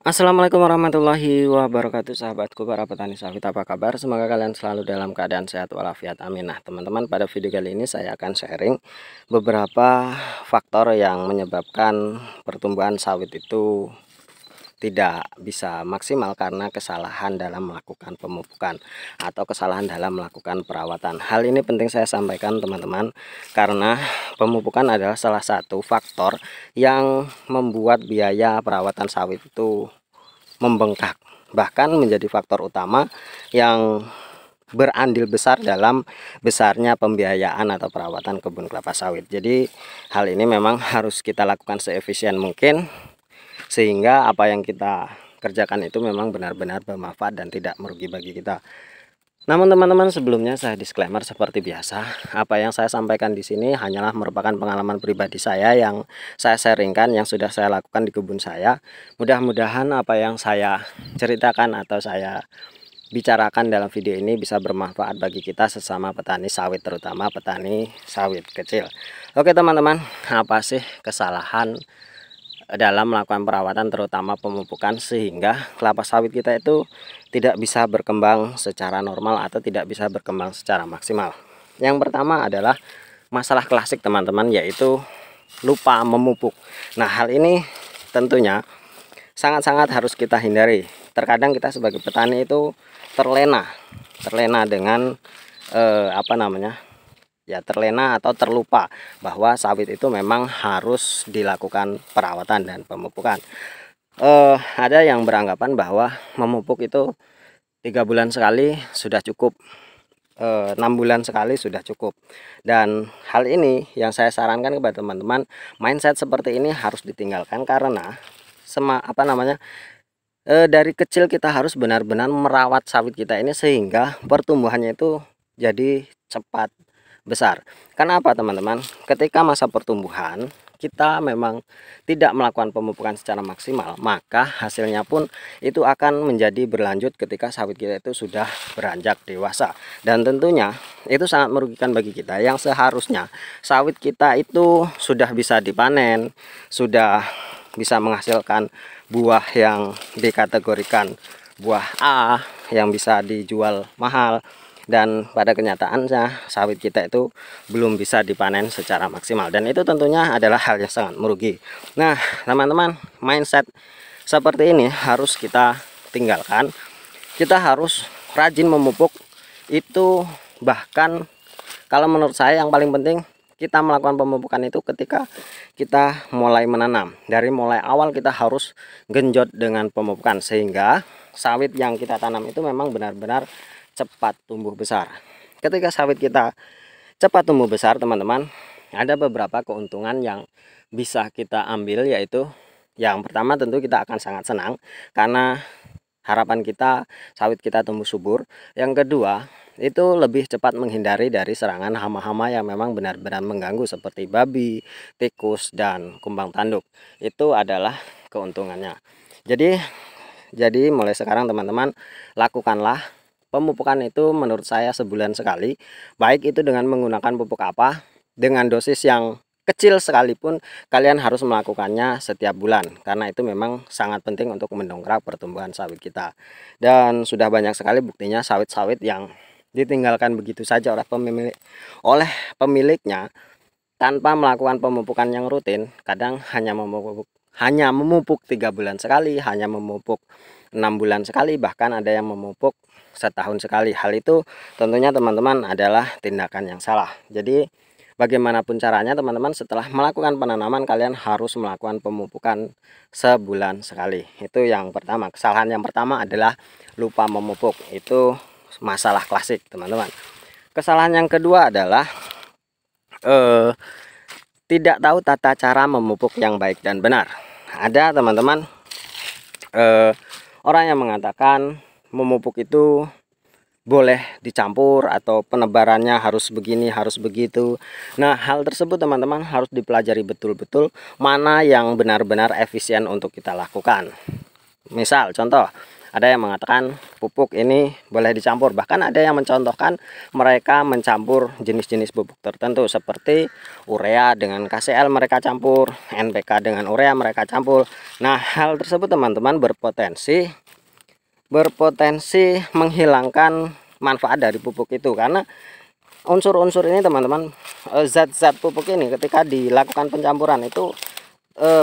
Assalamualaikum warahmatullahi wabarakatuh, sahabatku para petani sawit, apa kabar? Semoga kalian selalu dalam keadaan sehat walafiat, amin. Nah teman-teman, pada video kali ini saya akan sharing beberapa faktor yang menyebabkan pertumbuhan sawit itu tidak bisa maksimal karena kesalahan dalam melakukan pemupukan atau kesalahan dalam melakukan perawatan. Hal ini penting saya sampaikan teman-teman, karena pemupukan adalah salah satu faktor yang membuat biaya perawatan sawit itu membengkak, bahkan menjadi faktor utama yang berandil besar dalam besarnya pembiayaan atau perawatan kebun kelapa sawit. Jadi hal ini memang harus kita lakukan seefisien mungkin, sehingga apa yang kita kerjakan itu memang benar-benar bermanfaat dan tidak merugi bagi kita. Namun teman-teman, sebelumnya saya disclaimer seperti biasa, apa yang saya sampaikan di sini hanyalah merupakan pengalaman pribadi saya yang saya sharingkan, yang sudah saya lakukan di kebun saya. Mudah-mudahan apa yang saya ceritakan atau saya bicarakan dalam video ini bisa bermanfaat bagi kita sesama petani sawit, terutama petani sawit kecil. Oke teman-teman, apa sih kesalahan dalam melakukan perawatan terutama pemupukan sehingga kelapa sawit kita itu tidak bisa berkembang secara normal atau tidak bisa berkembang secara maksimal? Yang pertama adalah masalah klasik teman-teman, yaitu lupa memupuk. Nah hal ini tentunya sangat-sangat harus kita hindari. Terkadang kita sebagai petani itu terlena dengan terlena atau terlupa bahwa sawit itu memang harus dilakukan perawatan dan pemupukan. Ada yang beranggapan bahwa memupuk itu 3 bulan sekali sudah cukup, 6 bulan sekali sudah cukup, dan hal ini yang saya sarankan kepada teman-teman, mindset seperti ini harus ditinggalkan, karena dari kecil kita harus benar-benar merawat sawit kita ini sehingga pertumbuhannya itu jadi cepat besar. Karena apa teman-teman? Ketika masa pertumbuhan kita memang tidak melakukan pemupukan secara maksimal, maka hasilnya pun itu akan menjadi berlanjut ketika sawit kita itu sudah beranjak dewasa. Dan tentunya itu sangat merugikan bagi kita, yang seharusnya sawit kita itu sudah bisa dipanen, sudah bisa menghasilkan buah yang dikategorikan buah A yang bisa dijual mahal, dan pada kenyataannya sawit kita itu belum bisa dipanen secara maksimal, dan itu tentunya adalah hal yang sangat merugi. Nah teman-teman, mindset seperti ini harus kita tinggalkan. Kita harus rajin memupuk itu, bahkan kalau menurut saya yang paling penting kita melakukan pemupukan itu ketika kita mulai menanam. Dari mulai awal kita harus genjot dengan pemupukan sehingga sawit yang kita tanam itu memang benar-benar cepat tumbuh besar. Ketika sawit kita cepat tumbuh besar teman-teman, ada beberapa keuntungan yang bisa kita ambil, yaitu yang pertama tentu kita akan sangat senang karena harapan kita sawit kita tumbuh subur. Yang kedua, itu lebih cepat menghindari dari serangan hama-hama yang memang benar-benar mengganggu seperti babi, tikus, dan kumbang tanduk. Itu adalah keuntungannya. Jadi mulai sekarang teman-teman, lakukanlah pemupukan itu menurut saya sebulan sekali, baik itu dengan menggunakan pupuk apa, dengan dosis yang kecil sekalipun kalian harus melakukannya setiap bulan, karena itu memang sangat penting untuk mendongkrak pertumbuhan sawit kita. Dan sudah banyak sekali buktinya sawit-sawit yang ditinggalkan begitu saja oleh pemiliknya tanpa melakukan pemupukan yang rutin, kadang hanya memupuk 3 bulan sekali, hanya memupuk 6 bulan sekali, bahkan ada yang memupuk setahun sekali. Hal itu tentunya teman-teman adalah tindakan yang salah. Jadi bagaimanapun caranya teman-teman, setelah melakukan penanaman kalian harus melakukan pemupukan sebulan sekali. Itu yang pertama. Kesalahan yang pertama adalah lupa memupuk. Itu masalah klasik teman-teman. Kesalahan yang kedua adalah tidak tahu tata cara memupuk yang baik dan benar. Ada teman-teman orang yang mengatakan memupuk itu boleh dicampur atau penebarannya harus begini, harus begitu. Nah, hal tersebut teman-teman harus dipelajari betul-betul mana yang benar-benar efisien untuk kita lakukan. Misal contoh, ada yang mengatakan pupuk ini boleh dicampur, bahkan ada yang mencontohkan mereka mencampur jenis-jenis pupuk tertentu seperti urea dengan KCl mereka campur, NPK dengan urea mereka campur. Nah, hal tersebut teman-teman berpotensi menghilangkan manfaat dari pupuk itu, karena unsur-unsur ini teman-teman, zat-zat pupuk ini ketika dilakukan pencampuran itu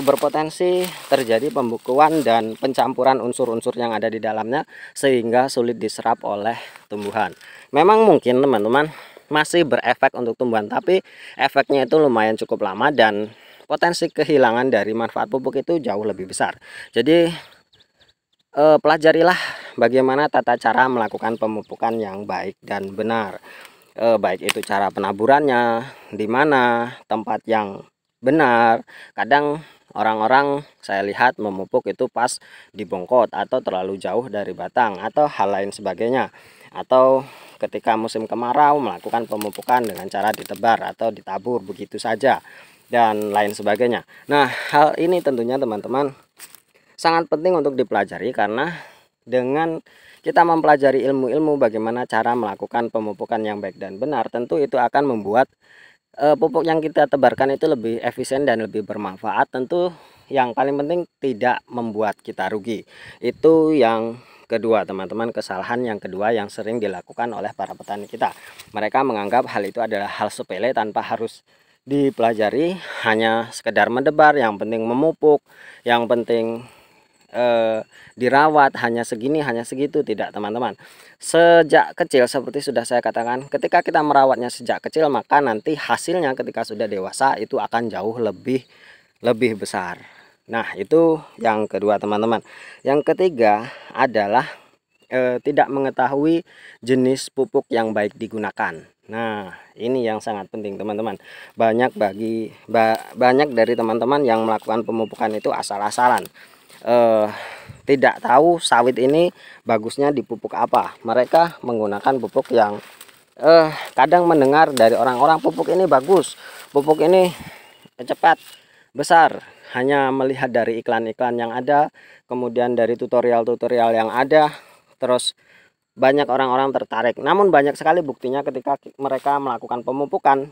berpotensi terjadi pembukuan dan pencampuran unsur-unsur yang ada di dalamnya sehingga sulit diserap oleh tumbuhan. Memang mungkin teman-teman masih berefek untuk tumbuhan, tapi efeknya itu lumayan cukup lama dan potensi kehilangan dari manfaat pupuk itu jauh lebih besar. Jadi pelajarilah bagaimana tata cara melakukan pemupukan yang baik dan benar. Baik itu cara penaburannya, di mana tempat yang benar. Kadang orang-orang saya lihat memupuk itu pas di bongkot atau terlalu jauh dari batang atau hal lain sebagainya, atau ketika musim kemarau melakukan pemupukan dengan cara ditebar atau ditabur begitu saja dan lain sebagainya. Nah, hal ini tentunya teman-teman sangat penting untuk dipelajari, karena dengan kita mempelajari ilmu-ilmu bagaimana cara melakukan pemupukan yang baik dan benar, tentu itu akan membuat pupuk yang kita tebarkan itu lebih efisien dan lebih bermanfaat. Tentu yang paling penting tidak membuat kita rugi. Itu yang kedua teman-teman, kesalahan yang kedua yang sering dilakukan oleh para petani kita. Mereka menganggap hal itu adalah hal sepele tanpa harus dipelajari, hanya sekedar mendebar, yang penting memupuk, yang penting dirawat, hanya segini hanya segitu. Tidak teman-teman, sejak kecil seperti sudah saya katakan, ketika kita merawatnya sejak kecil, maka nanti hasilnya ketika sudah dewasa itu akan jauh lebih besar. Nah, itu yang kedua teman-teman. Yang ketiga adalah tidak mengetahui jenis pupuk yang baik digunakan. Nah, ini yang sangat penting teman-teman. Banyak dari teman-teman yang melakukan pemupukan itu asal-asalan, tidak tahu sawit ini bagusnya dipupuk apa. Mereka menggunakan pupuk yang kadang mendengar dari orang-orang pupuk ini bagus, pupuk ini cepat besar, hanya melihat dari iklan-iklan yang ada, kemudian dari tutorial-tutorial yang ada, terus banyak orang-orang tertarik. Namun banyak sekali buktinya ketika mereka melakukan pemupukan,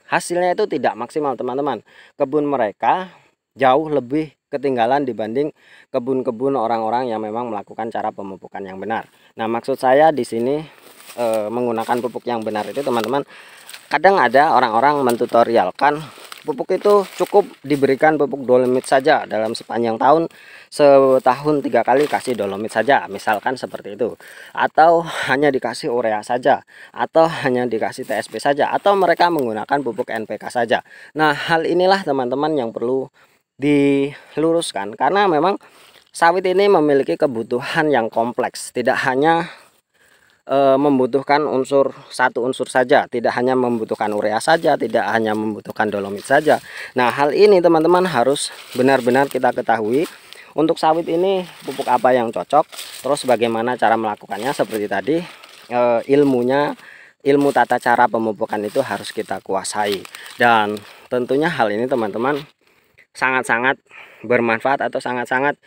hasilnya itu tidak maksimal teman-teman. Kebun mereka jauh lebih ketinggalan dibanding kebun-kebun orang-orang yang memang melakukan cara pemupukan yang benar. Nah, maksud saya di sini menggunakan pupuk yang benar itu teman-teman, kadang ada orang-orang mentutorialkan pupuk itu cukup diberikan pupuk dolomit saja dalam sepanjang tahun, setahun 3 kali kasih dolomit saja, misalkan seperti itu, atau hanya dikasih urea saja, atau hanya dikasih TSP saja, atau mereka menggunakan pupuk NPK saja. Nah, hal inilah teman-teman yang perlu diluruskan, karena memang sawit ini memiliki kebutuhan yang kompleks, tidak hanya membutuhkan satu unsur saja, tidak hanya membutuhkan urea saja, tidak hanya membutuhkan dolomit saja. Nah, hal ini teman-teman harus benar-benar kita ketahui untuk sawit ini pupuk apa yang cocok, terus bagaimana cara melakukannya. Seperti tadi, ilmu tata cara pemupukan itu harus kita kuasai, dan tentunya hal ini teman-teman sangat-sangat bermanfaat atau sangat-sangat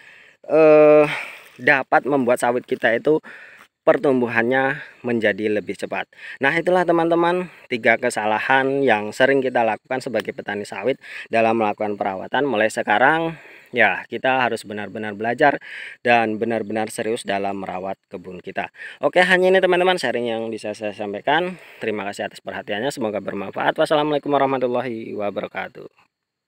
dapat membuat sawit kita itu pertumbuhannya menjadi lebih cepat. Nah, itulah teman-teman 3 kesalahan yang sering kita lakukan sebagai petani sawit dalam melakukan perawatan. Mulai sekarang ya, kita harus benar-benar belajar dan benar-benar serius dalam merawat kebun kita. Oke, hanya ini teman-teman sharing yang bisa saya sampaikan. Terima kasih atas perhatiannya, semoga bermanfaat. Wassalamualaikum warahmatullahi wabarakatuh.